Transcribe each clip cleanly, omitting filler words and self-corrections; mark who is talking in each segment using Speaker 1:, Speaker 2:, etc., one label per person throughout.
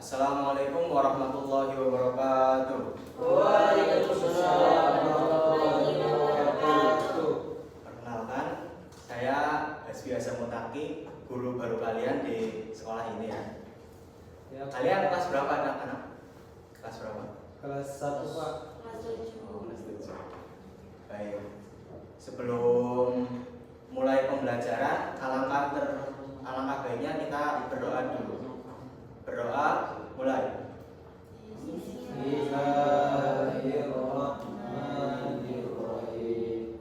Speaker 1: Assalamualaikum warahmatullahi wabarakatuh.
Speaker 2: Waalaikumsalam warahmatullahi wabarakatuh.
Speaker 1: Perkenalkan, saya Hasbi Azam Mutaki, guru baru kalian di sekolah ini ya. Kalian kelas berapa anak-anak? Kelas berapa?
Speaker 2: Kelas 1 Pak.
Speaker 1: Oh, kelas 7. Baik. Sebelum mulai pembelajaran, alangkah baiknya kita berdoa dulu. Berdoa, mulai.
Speaker 2: Bismillahirrahmanirrahim.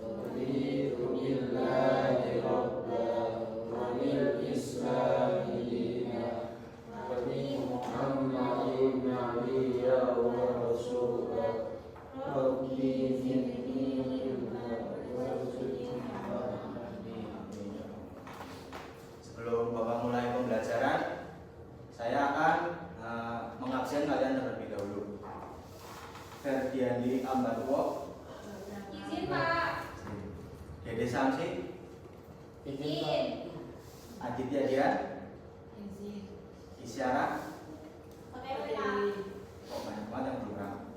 Speaker 2: Raditu billahi rabban wa bil islami dinan wa bi Muhammadin nabiyyan wa rasulan. Rabbi zidni ilman warzuqni fahman.
Speaker 1: Sebelum Bapak mulai pembelajaran, saya akan mengabsen kalian terlebih dahulu. Ferdiandi Ambarwo.
Speaker 3: Izin Pak.
Speaker 1: Dede Samsi.
Speaker 3: Izin.
Speaker 1: Aditya Dian.
Speaker 3: Izin.
Speaker 1: Isyara.
Speaker 3: Pakai WA.
Speaker 1: Oh, banyak banget yang kurang.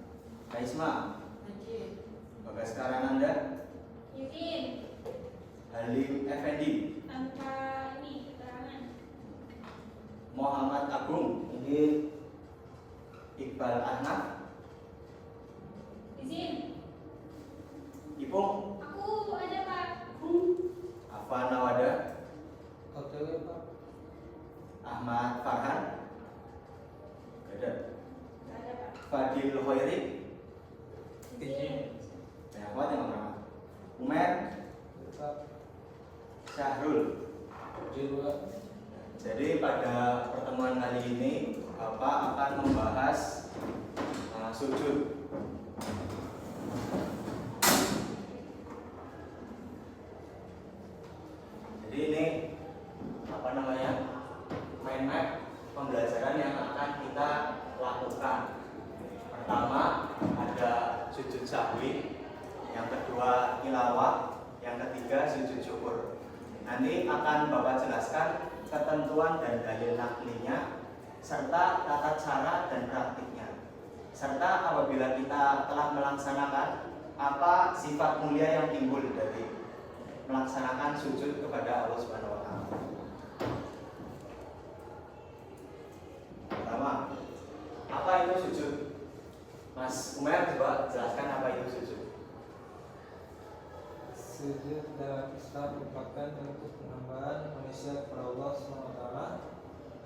Speaker 1: Kaisma.
Speaker 3: Izin.
Speaker 1: Bagas Karananda.
Speaker 3: Izin.
Speaker 1: Halim Effendi.
Speaker 3: Tanpa ini keterangan.
Speaker 1: Muhammad Agung. Iqbal Ahmad.
Speaker 3: Izin.
Speaker 1: Ipung.
Speaker 3: Aku ada Pak.
Speaker 1: Afan Nawada.
Speaker 2: OTW Pak.
Speaker 1: Ahmad Farhan. Ada.
Speaker 3: Gak ada Pak.
Speaker 1: Fadil Hoiri.
Speaker 3: Izin.
Speaker 1: Banyak banget yang kurang. Umer.
Speaker 2: Pak.
Speaker 1: Syahrul.
Speaker 2: Juga.
Speaker 1: Jadi pada pertemuan kali ini Bapak akan membahas sujud. Jadi ini mind map pembelajaran yang akan kita lakukan. Pertama ada sujud sahwi, yang kedua tilawah, yang ketiga sujud syukur. Nanti akan Bapak jelaskan ketentuan dan dalil naklinya, serta tata cara dan praktiknya, serta apabila kita telah melaksanakan, apa sifat mulia yang timbul dari melaksanakan sujud kepada Allah Subhanahu wa Ta'ala. Pertama, apa itu sujud? Mas Umer coba jelaskan apa itu sujud.
Speaker 2: Sujud dalam Islam merupakan bentuk penambahan manusia kepada Allah SWT.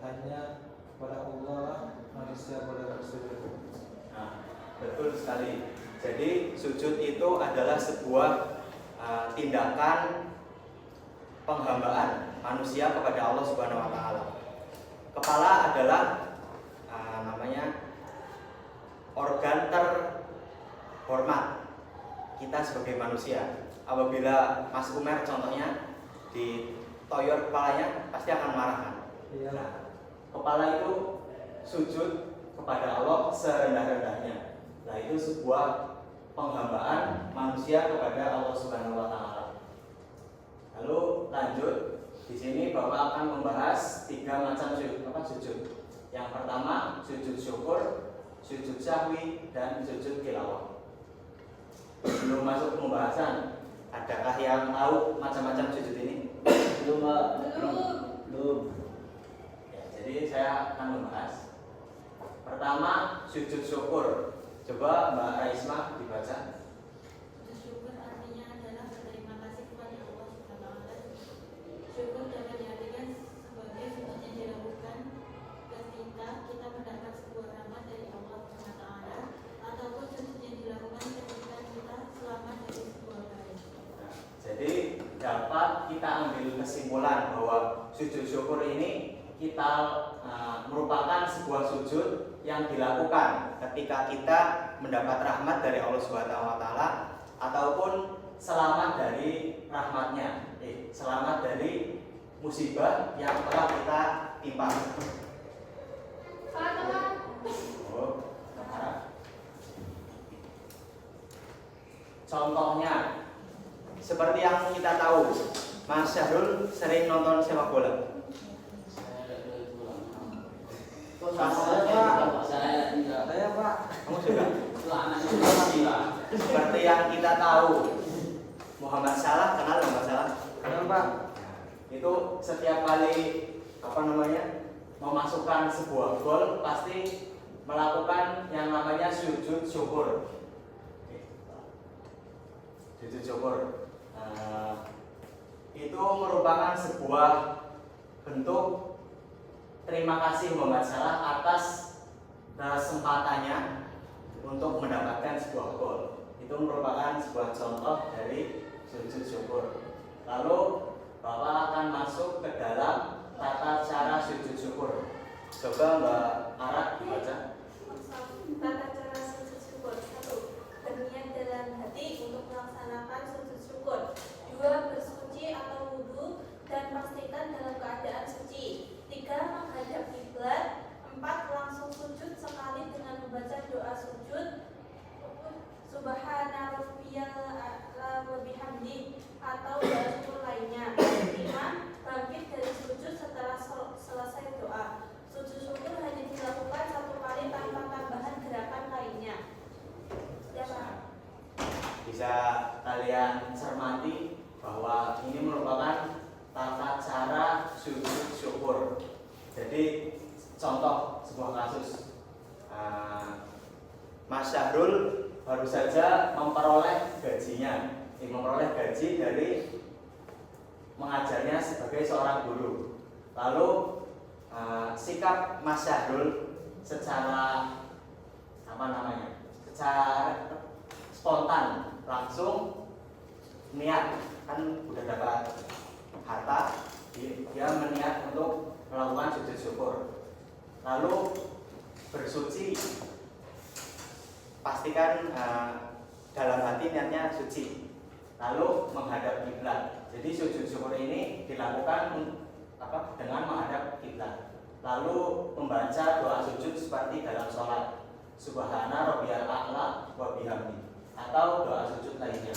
Speaker 2: Hanya kepada Allah lah manusia boleh bersujud.
Speaker 1: Nah, betul sekali. Jadi sujud itu adalah sebuah tindakan penghambaan manusia kepada Allah Subhanahu wa Ta'ala. Kepala adalah organ terhormat kita sebagai manusia. Apabila Mas Umer contohnya ditoyor kepalanya, pasti akan marah kan?
Speaker 2: Iya.
Speaker 1: Nah, kepala itu sujud kepada Allah serendah-rendahnya. Nah, itu sebuah penghambaan manusia kepada Allah Subhanahu wa Ta'ala. Lalu lanjut, di sini Bapak akan membahas 3 macam sujud. Yang pertama, sujud syukur, sujud sahwi, dan sujud tilawah. Sebelum masuk pembahasan, adakah yang tahu macam-macam sujud ini?
Speaker 2: Belum Pak.
Speaker 3: Belum.
Speaker 1: Ya, jadi saya akan membahas. Pertama, sujud syukur. Coba Mbak Raisma dibaca.
Speaker 3: Syukur artinya adalah berterima kasih kepada Allah Subhanahu wa Ta'ala. Syukur dapat diartikan sebagai sujud yang dilakukan ketika kita mendapat sebuah rahmat dari Allah Subhanahu wa Ta'ala, ataupun sujud yang dilakukan ketika kita selamat dari sebuah bahaya.
Speaker 1: Jadi dapat kita ambil kesimpulan bahwa sujud syukur ini kita merupakan sebuah sujud yang dilakukan ketika kita mendapat rahmat dari Allah Subhanahu wa Ta'ala, ataupun selamat dari rahmatnya, selamat dari musibah yang telah kita timpa. Oh, contohnya seperti yang kita tahu, Mas Syahrul sering nonton sepak bola.
Speaker 2: Kok
Speaker 4: Saya enggak.
Speaker 2: Saya Pak.
Speaker 1: Kamu juga?
Speaker 4: Itu anaknya gila.
Speaker 1: Seperti yang kita tahu, Muhammad Salah, kenal Muhammad Salah?
Speaker 2: Kenal Pak.
Speaker 1: Itu setiap kali memasukkan sebuah gol pasti melakukan yang namanya sujud syukur. Sujud syukur itu merupakan sebuah bentuk terima kasih Muhammad Salah atas kesempatannya untuk mendapatkan sebuah gol. Itu merupakan sebuah contoh dari sujud syukur. Lalu Bapak akan masuk ke dalam tata cara sujud syukur. Coba Mbak Arak dibaca.
Speaker 3: Tata cara sujud syukur. 1. Berniat dalam hati untuk melaksanakan sujud syukur. 2. Bersuci atau wudhu dan pastikan dalam keadaan suci. 3. Menghadap kiblat. 4. Langsung sujud sekali dengan membaca doa sujud Subhana rabbiyal a'la wa bihamdi atau doa syukur lainnya. 5. Bangkit dari sujud setelah selesai doa. Sujud syukur hanya dilakukan 1 kali tanpa tambahan gerakan lainnya. Ya Pak.
Speaker 1: Bisa kalian cermati bahwa ini merupakan tata cara sujud syukur. Jadi contoh sebuah kasus, Mas Syahrul baru saja memperoleh gaji dari mengajarnya sebagai seorang guru. Lalu sikap Mas Syahrul secara spontan langsung niat, kan udah dapat harta, dia meniat untuk melakukan sujud syukur. Lalu bersuci, pastikan dalam hati niatnya suci. Lalu menghadap kiblat. Jadi sujud syukur ini dilakukan dengan menghadap kiblat. Lalu membaca doa sujud seperti dalam sholat, Subhana rabbiyal a'la wa bihamdi, atau doa sujud lainnya.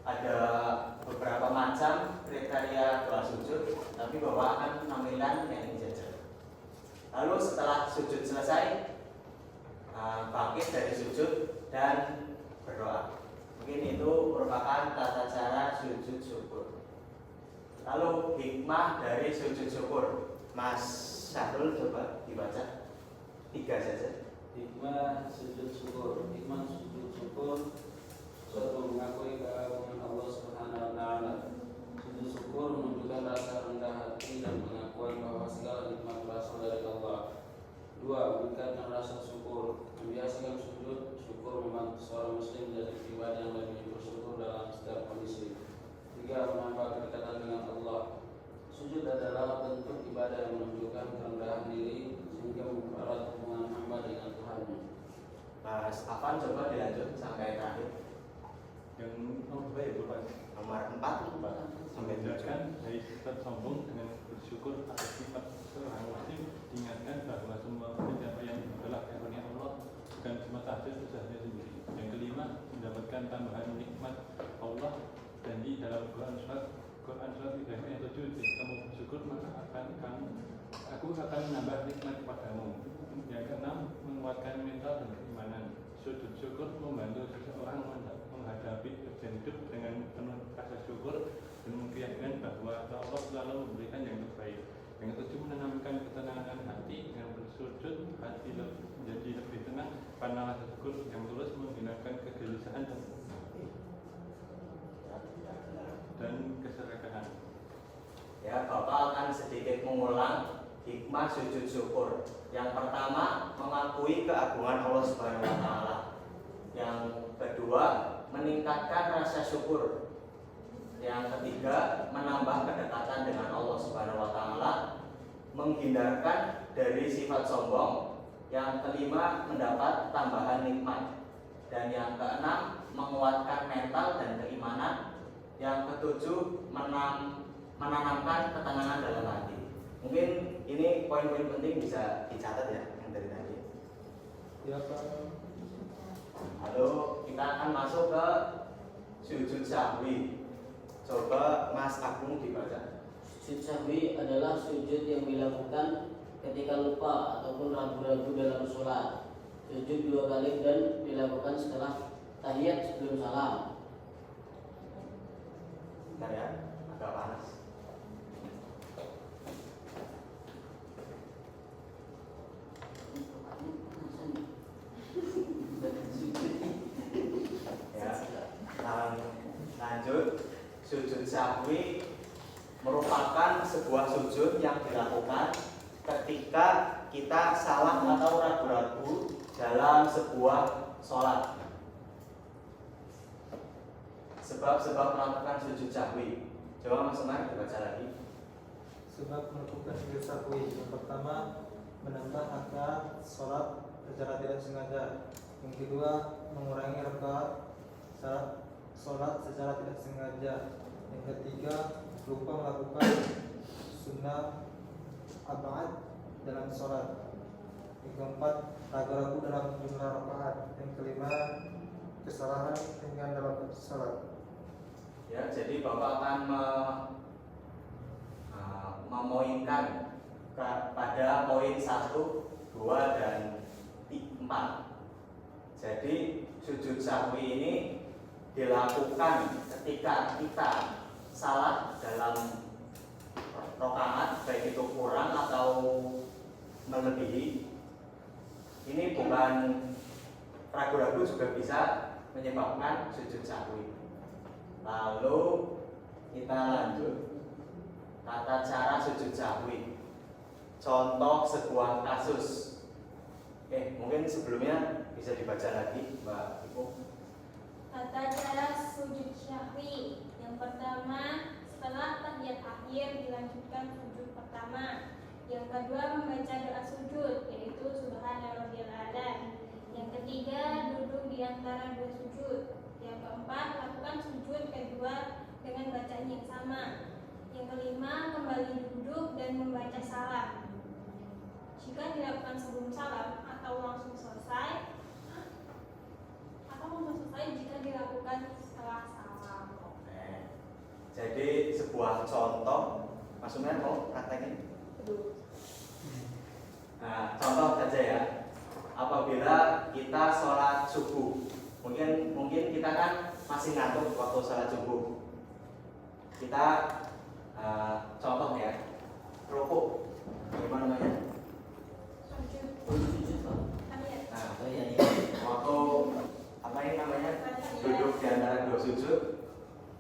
Speaker 1: Ada beberapa macam kriteria doa sujud, tapi Bapak akan menampilkan yang ini saja. Lalu setelah sujud selesai, bangkit dari sujud dan berdoa. Mungkin itu merupakan tata cara sujud syukur. Lalu hikmah dari sujud syukur, Mas Syahrul coba dibaca 3 saja.
Speaker 4: Hikmah sujud syukur. Hikmah sujud syukur. 1. Mengakui keagungan Allah Subhanahu wa taala. Sujud syukur menunjukkan rasa rendah hati dan pengakuan bahwa segala nikmat berasal dari Allah. 2. Meningkatkan rasa syukur. Membiasakan sujud syukur membantu seorang muslim menjadi pribadi yang lebih bersyukur dalam setiap kondisi. 3. Menambah kedekatan dengan Allah. Sujud adalah bentuk ibadah yang menunjukkan kerendahan diri sehingga mempererat hubungan hamba dengan Tuhannya.
Speaker 1: Mas Afan coba dilanjut sampai terakhir.
Speaker 5: Yang nomor ya Bapak?
Speaker 1: Nomor 4 sampai 7.
Speaker 5: Dari sifat sombong dengan bersyukur atas sifat seorang muslim, diingatkan bahwa semua pencapaian adalah karunia Allah, bukan semata hasil usahanya sendiri. Yang kelima, mendapatkan tambahan nikmat Allah. Dan di dalam Quran surat Ibrahim ayat 7, jika kamu bersyukur maka aku akan menambah nikmat kepadamu. Yang keenam, menguatkan mental dan keimanan. Sujud syukur membantu seseorang menghadapi ujian hidup dengan penuh rasa syukur dan mengkeyakinan bahwa Allah selalu memberikan yang terbaik. Yang ketujuh, menanamkan ketenangan hati. Dengan bersujud, hati menjadi lebih tenang karena rasa syukur yang tulus menghilangkan kegelisahan dan keserakahan.
Speaker 1: Ya, Bapak akan sedikit mengulang hikmah sujud syukur. Yang pertama, mengakui keagungan Allah Subhanahu wa taala. Yang kedua, meningkatkan rasa syukur. Yang ketiga, menambah kedekatan dengan Allah Subhanahu wa taala, menghindarkan dari sifat sombong. Yang kelima, mendapat tambahan nikmat. Dan yang keenam, menguatkan mental dan keimanan. Yang ketujuh, menanamkan ketenangan dalam hati. Mungkin ini poin-poin penting bisa dicatat ya yang dari tadi.
Speaker 2: Ya Pak.
Speaker 1: Lalu kita akan masuk ke sujud sahwi. Coba Mas Agung dibaca.
Speaker 4: Sujud sahwi adalah sujud yang dilakukan ketika lupa ataupun ragu-ragu dalam sholat, sujud 2 kali dan dilakukan setelah tahiyat sebelum salam.
Speaker 1: Bentar ya, agak panas. Ya, lanjut. Sujud sahwi merupakan sebuah sujud yang dilakukan ketika kita salah atau ragu-ragu dalam sebuah sholat. Sebab-sebab melakukan sujud sahwi. Coba Mas Umar dibaca lagi.
Speaker 2: Sebab melakukan sujud sahwi, yang pertama menambah rakaat sholat secara tidak sengaja. Yang kedua mengurangi rakaat sholat secara tidak sengaja. Yang ketiga lupa melakukan sunnah abad dalam sholat. Yang keempat ragu-ragu dalam jumlah rakaat. Yang kelima kesalahan dengan dalam sholat.
Speaker 1: Ya, jadi Bapak akan memoinkan pada poin 1, 2, dan 4. Jadi sujud sahwi ini dilakukan ketika kita salah dalam rakaat, baik itu kurang atau melebihi. Ini bukan ragu-ragu juga bisa menyebabkan sujud sahwi. Lalu kita lanjut tata cara sujud sahwi. Contoh sebuah kasus. Mungkin sebelumnya bisa dibaca lagi, Mbak Ibu.
Speaker 3: Tata cara sujud sahwi. Yang pertama, setelah tahiyat akhir dilanjutkan sujud pertama. Yang kedua, membaca doa sujud, yaitu subhanarabbiyal a'la. Yang ketiga, duduk di antara 2 sujud. Yang keempat, lakukan sujud kedua dengan bacaan yang sama. Yang kelima, kembali duduk dan membaca salam. Jika dilakukan sebelum salam atau langsung selesai jika dilakukan setelah salam.
Speaker 1: Jadi sebuah contoh, Mas Umar mau praktekin? Nah, contoh saja ya. Apabila kita sholat subuh, mungkin kita kan masih ngantuk waktu sholat subuh. Kita contoh ya, rukuk, gimana namanya? Waktu apa ini namanya? Duduk di antara 2 sujud,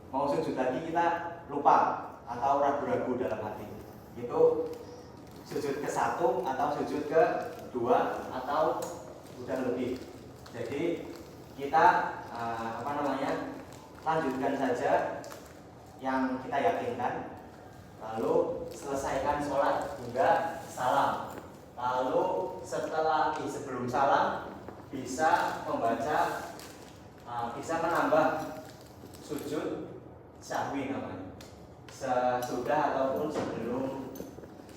Speaker 1: mau sujud lagi kita lupa atau ragu-ragu dalam hati. Itu sujud ke-1 atau sujud ke-2 atau udah lebih. Jadi kita lanjutkan saja yang kita yakinkan, lalu selesaikan sholat hingga salam. Lalu sebelum salam bisa membaca, bisa menambah sujud sahwi namanya, sesudah ataupun sebelum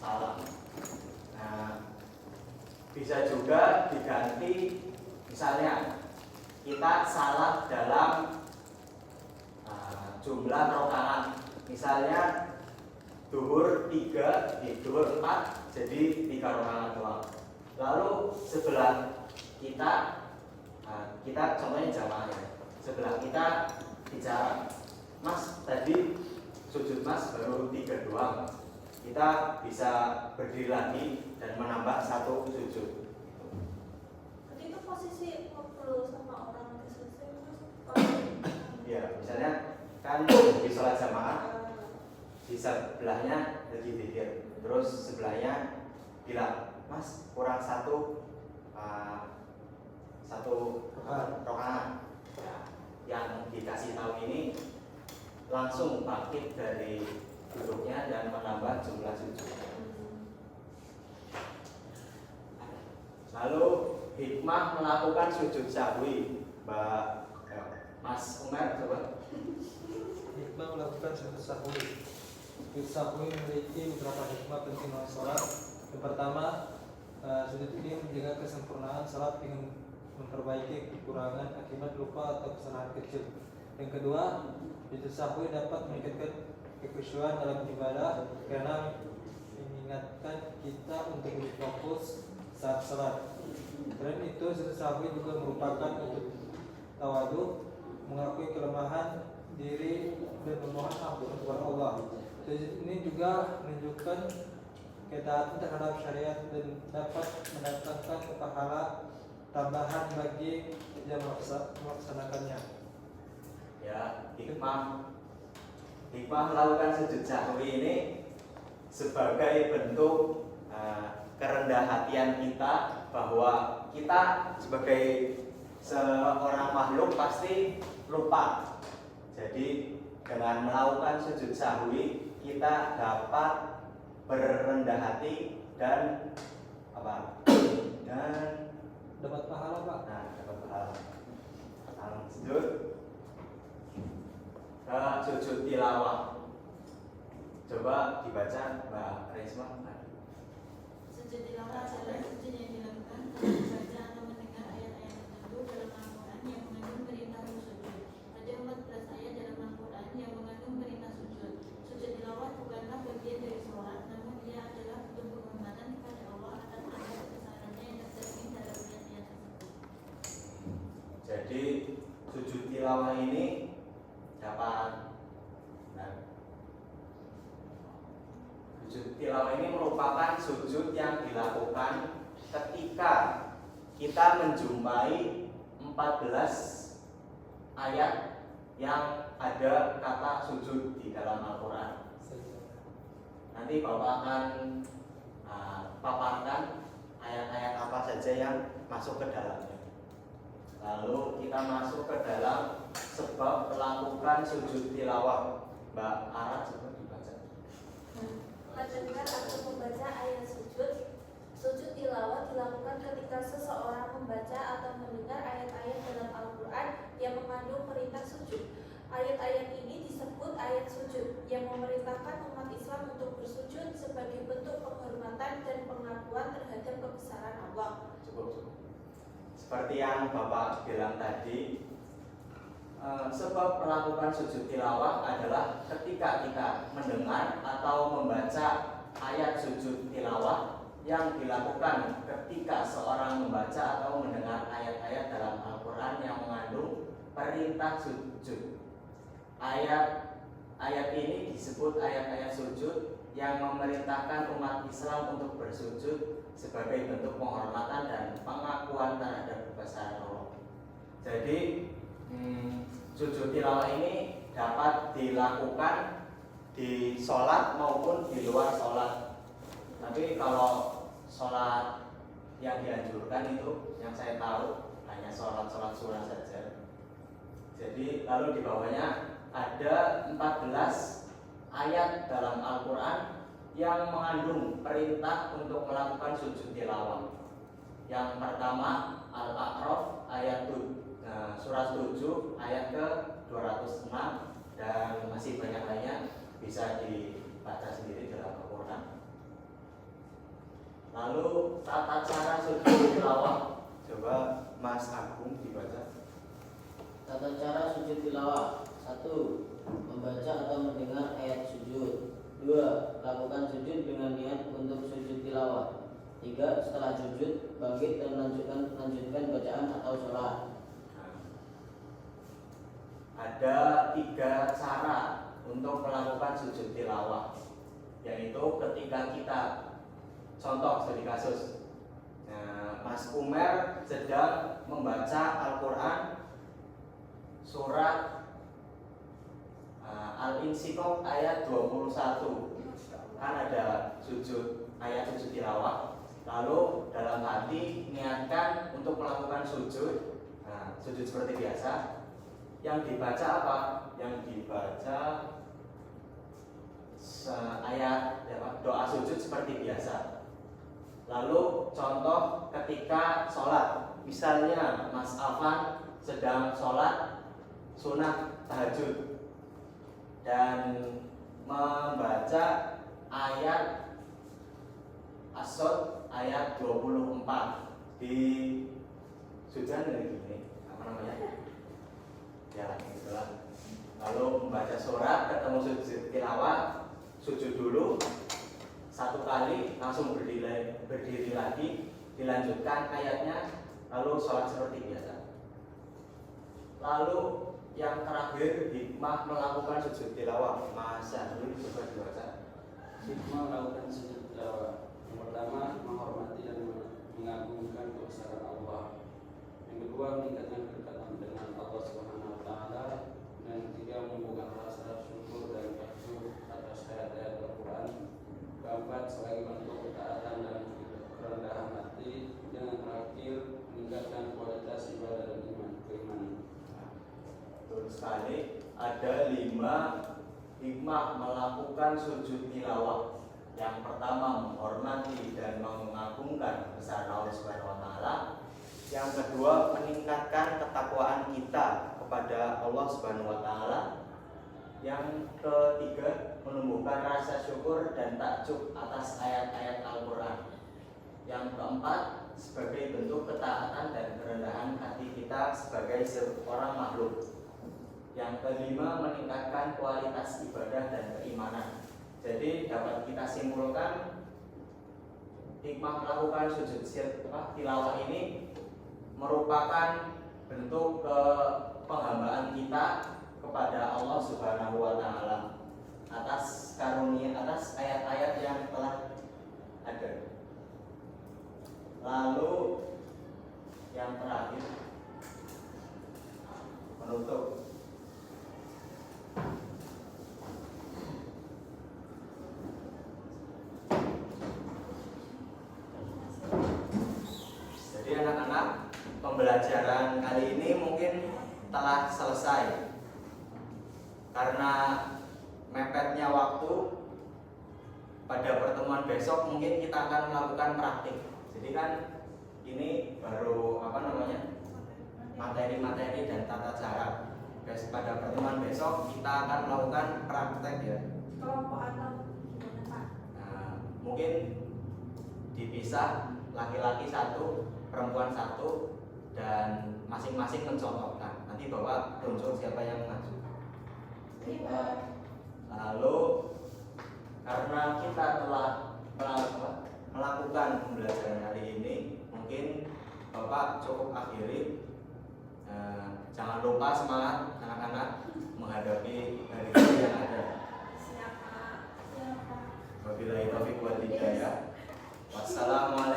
Speaker 1: salam. Nah, bisa juga diganti, misalnya kita salah dalam jumlah rakaat, misalnya duhur 4 jadi 3 rakaat doang. Lalu sebelah kita contohnya jamaah ya, sebelah kita bicara, Mas tadi sujud Mas baru 3 doang, kita bisa berdiri lagi dan menambah 1 sujud.
Speaker 3: Berarti itu posisi ngobrol sama orang selesai terus.
Speaker 1: Ya, misalnya kan di sholat jamaah di sebelahnya lagi zikir, terus sebelahnya bilang, Mas kurang 1 rakaat. Nah, yang dikasih tahu ini langsung bangkit dari duduknya dan menambah jumlah sujud. Lalu hikmah melakukan sujud sahwi, Mas Umar coba.
Speaker 2: Hikmah melakukan sujud sahwi. Sujud sahwi memiliki beberapa hikmah penting dalam sholat. Yang pertama, sujud ini menjaga kesempurnaan sholat dengan memperbaiki kekurangan akibat lupa atau kesalahan kecil. Yang kedua, sujud sahwi dapat meningkatkan kekhusyuan dalam ibadah karena mengingat mengingatkan kita untuk lebih fokus saat sholat. Selain itu, sujud sahwi juga merupakan wujud tawadhu, mengakui kelemahan diri dan memohon ampun kepada Allah. Sujud ini juga menunjukkan ketaatan terhadap syariat dan dapat mendatangkan pahala tambahan bagi yang melaksanakannya.
Speaker 1: Ya, hikmah melakukan sujud sahwi ini sebagai bentuk kerendahan hatian kita bahwa kita sebagai seorang makhluk pasti lupa. Jadi dengan melakukan sujud sahwi kita dapat berendah hati dan
Speaker 2: Dapat pahala, Pak.
Speaker 1: Nah, dapat pahala. Lanjut ke sujud tilawah. Coba dibaca Mbak Risma.
Speaker 3: Sujud tilawah adalah sujud yang dilakukan setelah membaca atau mendengar ayat-ayat tertentu dalam Al-Quran yang mengandung perintah sujud. Ada 14 ayat dalam Al-Quran yang mengandung perintah sujud. Sujud tilawah bukanlah bagian dari sholat, namun ia adalah bentuk penghormatan kepada Allah atas tanda kebesarannya yang tercermin dalam ayat-ayat tersebut.
Speaker 1: Jadi sujud tilawah ini sujud tilawah ini merupakan sujud yang dilakukan ketika kita menjumpai 14 ayat yang ada kata sujud di dalam Al-Quran. Nanti Bapak akan paparkan ayat-ayat apa saja yang masuk ke dalamnya. Lalu kita masuk ke dalam sebab melakukan sujud tilawah. Mbak Ara coba dibaca.
Speaker 6: Mendengar atau membaca ayat sujud. Sujud tilawah dilakukan ketika seseorang membaca atau mendengar ayat-ayat dalam Al-Quran yang mengandung perintah sujud. Ayat-ayat ini disebut ayat sujud yang memerintahkan umat Islam untuk bersujud sebagai bentuk penghormatan dan pengakuan terhadap kebesaran Allah.
Speaker 1: Cukup. Seperti yang Bapak bilang tadi, sebab melakukan sujud tilawah adalah ketika kita mendengar atau membaca ayat sujud tilawah yang dilakukan ketika seorang membaca atau mendengar ayat-ayat dalam Al-Quran yang mengandung perintah sujud. Ayat ini disebut ayat-ayat sujud yang memerintahkan umat Islam untuk bersujud sebagai bentuk penghormatan dan pengakuan terhadap kebesaran Allah. Jadi sujud tilawah ini dapat dilakukan di sholat maupun di luar sholat. Tapi kalau sholat yang dianjurkan itu yang saya tahu hanya sholat surah saja. Jadi lalu di bawahnya ada 14 ayat dalam Al-Quran yang mengandung perintah untuk melakukan sujud tilawah. Yang pertama Al-A'raf ayat surah 7 ayat ke 206 dan masih banyak lainnya, bisa dibaca sendiri dalam Al-Quran. Lalu tata cara sujud tilawah, coba Mas Agung dibaca.
Speaker 7: Tata cara sujud tilawah: 1. Membaca atau mendengar ayat sujud. 2. Lakukan sujud dengan niat untuk sujud tilawah. 3. Setelah sujud, bangkit dan lanjutkan bacaan atau sholat.
Speaker 1: Ada 3 cara untuk melakukan sujud tilawah, yaitu ketika kita contoh studi kasus, Mas Umer sedang membaca Al-Quran surat Al-Insyikok ayat 21, kan ada ayat sujud tilawah. Lalu dalam hati niatkan untuk melakukan sujud. Sujud seperti biasa. Yang dibaca apa? Yang dibaca ayat doa sujud seperti biasa. Lalu contoh ketika sholat, misalnya Mas Afan sedang sholat sunat tahajud dan membaca ayat As-Sod ayat 24 di sujan dari gini, apa namanya? Ya, itulah. Lalu membaca surat, ketemu sujud tilawah, sujud dulu. satu kali langsung berdiri lagi, dilanjutkan ayatnya, lalu sholat seperti biasa. Lalu yang terakhir, hikmah melakukan sujud tilawah. Mas Syahrul coba dibaca.
Speaker 4: Hikmah melakukan sujud tilawah. Yang pertama, menghormati dan mengagungkan kebesaran Allah. Yang kedua, meningkatkan kedekatan dengan Allah Subhanahu wa taala. Dan yang ketiga, membuka rasa syukur dan takjub atas ayat-ayat Al-Qur'an. Keempat, sebagai bentuk ketaatan dan kerendahan hati. Dan yang terakhir, meningkatkan kualitas ibadah dan keimanan.
Speaker 1: Betul sekali. Ada 5 hikmah melakukan sujud tilawah. Yang pertama, menghormati dan mengagungkan kebesaran Allah Subhanahu wa taala. Yang kedua, meningkatkan ketakwaan kita kepada Allah Subhanahu wa taala. Yang ketiga, menumbuhkan rasa syukur dan takjub atas ayat-ayat Al-Qur'an. Yang keempat, sebagai bentuk ketaatan dan kerendahan hati kita sebagai seorang makhluk. Yang kelima, meningkatkan kualitas ibadah dan keimanan. Jadi dapat kita simpulkan, hikmah melakukan sujud tilawah ini merupakan bentuk penghambaan kita kepada Allah Subhanahu wa taala atas karunia, atas ayat-ayat yang telah ada. Lalu yang terakhir, menutup. Jadi anak-anak, pembelajaran kali ini mungkin telah selesai. Karena mepetnya waktu, pada pertemuan besok mungkin kita akan melakukan praktik. Jadi kan ini baru materi-materi dan tata cara. Pada pertemuan besok kita akan melakukan praktek ya.
Speaker 6: Kelompok atau gimana Pak?
Speaker 1: Nah, mungkin dipisah, laki-laki 1, perempuan 1, dan masing-masing mencontohkan. Nanti Bapak tunjuk siapa yang maju. Lalu karena kita telah melakukan pembelajaran hari ini, mungkin Bapak cukup akhiri. Jangan lupa semangat anak-anak menghadapi hari yang ada.
Speaker 6: Siapa?
Speaker 1: Wabillahi taufiq wal hidayah. Wassalamualaikum